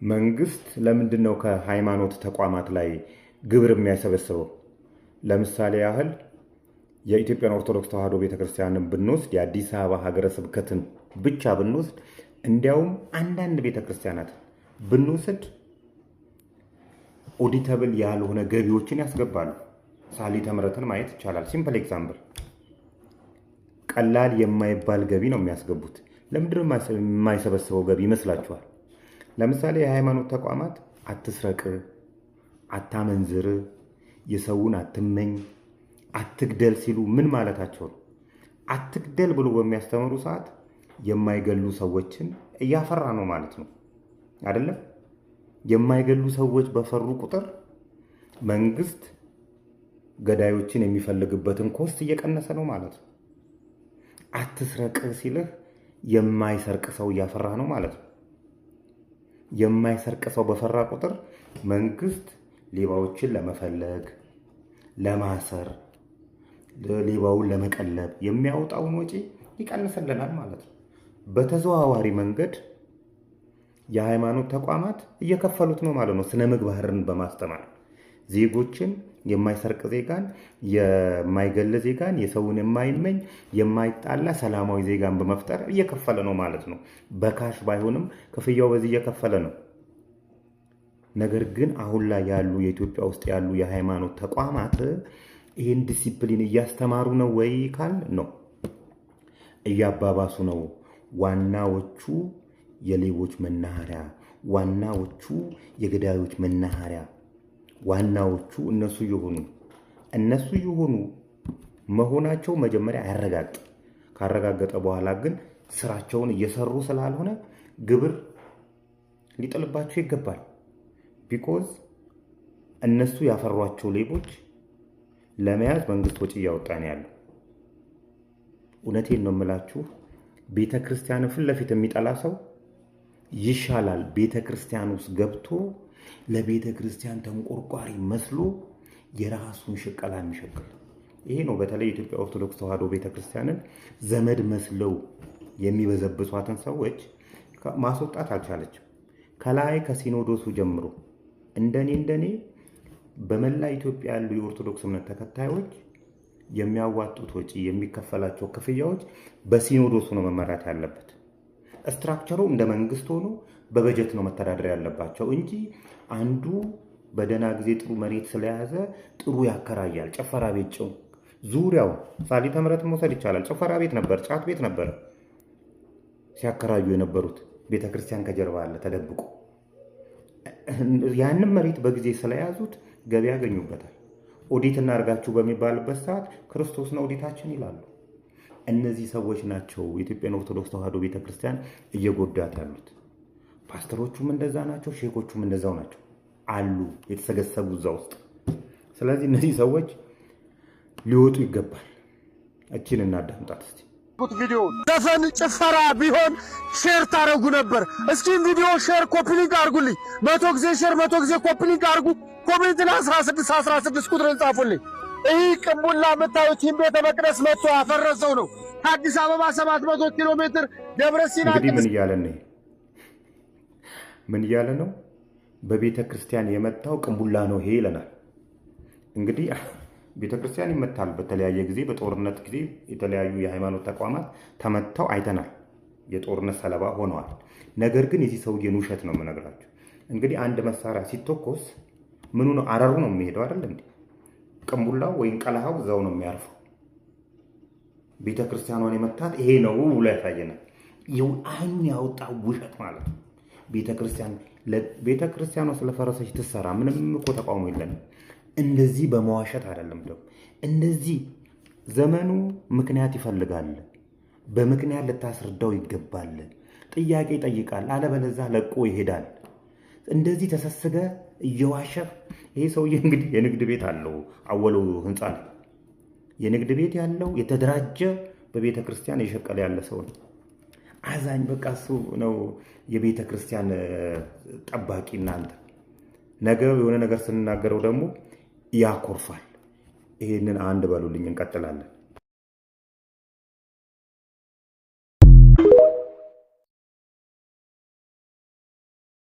መንግስት ለምንድነው ከሃይማኖት ተቋማት ላይ ግብር የሚያሰበስበው? ለምሳሌ ያህል የኢትዮጵያን ኦርቶዶክስ ተዋሕዶ ቤተክርስቲያንን ብንወስድ የአዲስ አበባ ሀገረ ስብከትን ብቻ ብንወስድ እንዲያውም አንዳንድ ቤተክርስቲያናት ብንወስድ ኦዲተብል ያልሆነ ገቢዎችን ያስገባሉ። ሳሊተ ምሕረትን ማየት ይቻላል። ሲምፕል ኤግዛምፕል፣ ቀላል የማይባል ገቢ ነው የሚያስገቡት። ለምንድነው የማይሰበስበው ገቢ ይመስላችኋል? ለምሳሌ የሃይማኖት ተቋማት አትስረቅ፣ አታመንዝር፣ የሰውን አትመኝ፣ አትግደል ሲሉ ምን ማለታቸው ነው? አትግደል ብሎ በሚያስተምሩ ሰዓት የማይገሉ ሰዎችን እያፈራ ነው ማለት ነው አይደለም? የማይገሉ ሰዎች በፈሩ ቁጥር መንግስት ገዳዮችን የሚፈልግበትን ኮስት እየቀነሰ ነው ማለት ነው። አትስረቅ ሲልህ የማይሰርቅ ሰው እያፈራ ነው ማለት ነው። የማይሰርቅ ሰው በፈራ ቁጥር መንግስት ሌባዎችን ለመፈለግ፣ ለማሰር፣ ሌባውን ለመቀለብ የሚያወጣውን ወጪ ይቀንስልናል ማለት ነው። በተዘዋዋሪ መንገድ የሃይማኖት ተቋማት እየከፈሉት ነው ማለት ነው። ስነ ምግባርን በማስተማር ዜጎችን የማይሰርቅ ዜጋን፣ የማይገል ዜጋን፣ የሰውን የማይመኝ የማይጣላ ሰላማዊ ዜጋን በመፍጠር እየከፈለ ነው ማለት ነው። በካሽ ባይሆንም ክፍያው በዚህ እየከፈለ ነው። ነገር ግን አሁን ላይ ያሉ የኢትዮጵያ ውስጥ ያሉ የሃይማኖት ተቋማት ይህን ዲሲፕሊን እያስተማሩ ነው ወይ ካል ነው፣ እያባባሱ ነው። ዋናዎቹ የሌቦች መናኸሪያ፣ ዋናዎቹ የገዳዮች መናኸሪያ፣ ዋናዎቹ እነሱ የሆኑ መሆናቸው መጀመሪያ ያረጋግጥ። ካረጋገጠ በኋላ ግን ስራቸውን እየሰሩ ስላልሆነ ግብር ሊጥልባቸው ይገባል። ቢኮዝ እነሱ ያፈሯቸው ሌቦች ለመያዝ መንግስት ወጪ እያወጣ ነው ያለው። እውነቴን ነው የምላችሁ። ቤተ ክርስቲያን ፊት ለፊት የሚጠላ ሰው ይሻላል ቤተ ክርስቲያን ውስጥ ገብቶ ለቤተ ክርስቲያን ተንቆርቋሪ መስሎ የራሱን ሽቀላ የሚሸቅል። ይሄ ነው በተለይ የኢትዮጵያ ኦርቶዶክስ ተዋሕዶ ቤተ ክርስቲያንን ዘመድ መስለው የሚበዘብሷትን ሰዎች ማስወጣት አልቻለችም። ከላይ ከሲኖዶሱ ጀምሮ እንደኔ በመላ ኢትዮጵያ ያሉ የኦርቶዶክስ እምነት ተከታዮች የሚያዋጡት ወጪ፣ የሚከፈላቸው ክፍያዎች በሲኖዶሱ ነው መመራት ያለበት። ስትራክቸሩ እንደ መንግስት ሆኖ በበጀት ነው መተዳደር ያለባቸው እንጂ አንዱ በደህና ጊዜ ጥሩ መሬት ስለያዘ ጥሩ ያከራያል። ጭፈራ ቤት ጭው ዙሪያው ሳሊተ ምሕረትን መውሰድ ይቻላል። ጭፈራ ቤት ነበር፣ ጫት ቤት ነበር ሲያከራዩ የነበሩት። ቤተክርስቲያን ከጀርባ አለ ተደብቆ። ያንን መሬት በጊዜ ስለያዙት ገቢ ያገኙበታል። ኦዲት እናርጋችሁ በሚባልበት ሰዓት ክርስቶስን ኦዲታችን ይላሉ። እነዚህ ሰዎች ናቸው የኢትዮጵያን ኦርቶዶክስ ተዋሕዶ ቤተክርስቲያን እየጎዳት ያሉት። ፓስተሮቹም እንደዛ ናቸው፣ ሼኮቹም እንደዛው ናቸው አሉ የተሰገሰቡ እዛ ውስጥ። ስለዚህ እነዚህ ሰዎች ሊወጡ ይገባል። እቺን እናዳምጣት እስቲ። ቪዲዮ ዘፈን ጭፈራ ቢሆን ሼር ታረጉ ነበር። እስኪ ቪዲዮ ሼር ኮፒ ሊንክ አርጉልኝ። 100 ጊዜ ሼር 100 ጊዜ ኮፒ ሊንክ አርጉ። ኮሜንት ላይ 16 ቁጥርን ጻፉልኝ። ይህ ቅቡላ የምታዩት ይህም ቤተ መቅደስ መጥቶ ያፈረሰው ነው። ከአዲስ አበባ 700 ኪሎ ሜትር ደብረ ሲና። እንግዲህ ምን እያለ ነው? በቤተ ክርስቲያን የመጣው ቅቡላ ነው ይሄ ይለናል። እንግዲህ ቤተ ክርስቲያን ይመታል በተለያየ ጊዜ። በጦርነት ጊዜ የተለያዩ የሃይማኖት ተቋማት ተመተው አይተናል። የጦርነት ሰለባ ሆነዋል። ነገር ግን የዚህ ሰውዬን ውሸት ነው የምነግራቸው። እንግዲህ አንድ መሳሪያ ሲተኮስ ምኑ ነው? አረሩ ነው የሚሄደው አይደል እንዴ? ቅንቡላው ወይም ቀለሃው እዛው ነው የሚያርፈው። ቤተ ክርስቲያኗን የመታት ይሄ ነው ብሎ ያሳየናል። አይኑን ያወጣው ውሸት ማለት ነው። ቤተ ክርስቲያኗ ስለፈረሰች ትሰራ፣ ምንም እኮ ተቃውሞ የለንም። እንደዚህ በመዋሸት አይደለም። ደግሞ እንደዚህ ዘመኑ ምክንያት ይፈልጋል። በምክንያት ልታስረዳው ይገባል። ጥያቄ ይጠይቃል። አለበለዚያ ለቆ ይሄዳል። እንደዚህ ተሰስገ እየዋሸፍ። ይሄ ሰውዬ እንግዲህ የንግድ ቤት አለው አወሎ ህንፃ ነው የንግድ ቤት ያለው፣ የተደራጀ በቤተ ክርስቲያን የሸቀለ ያለ ሰው ነው። አዛኝ በቃ እሱ ነው የቤተ ክርስቲያን ጠባቂ። እናንተ ነገ የሆነ ነገር ስንናገረው ደግሞ ያኮርፋል። ይሄንን አንድ በሉልኝ፣ እንቀጥላለን።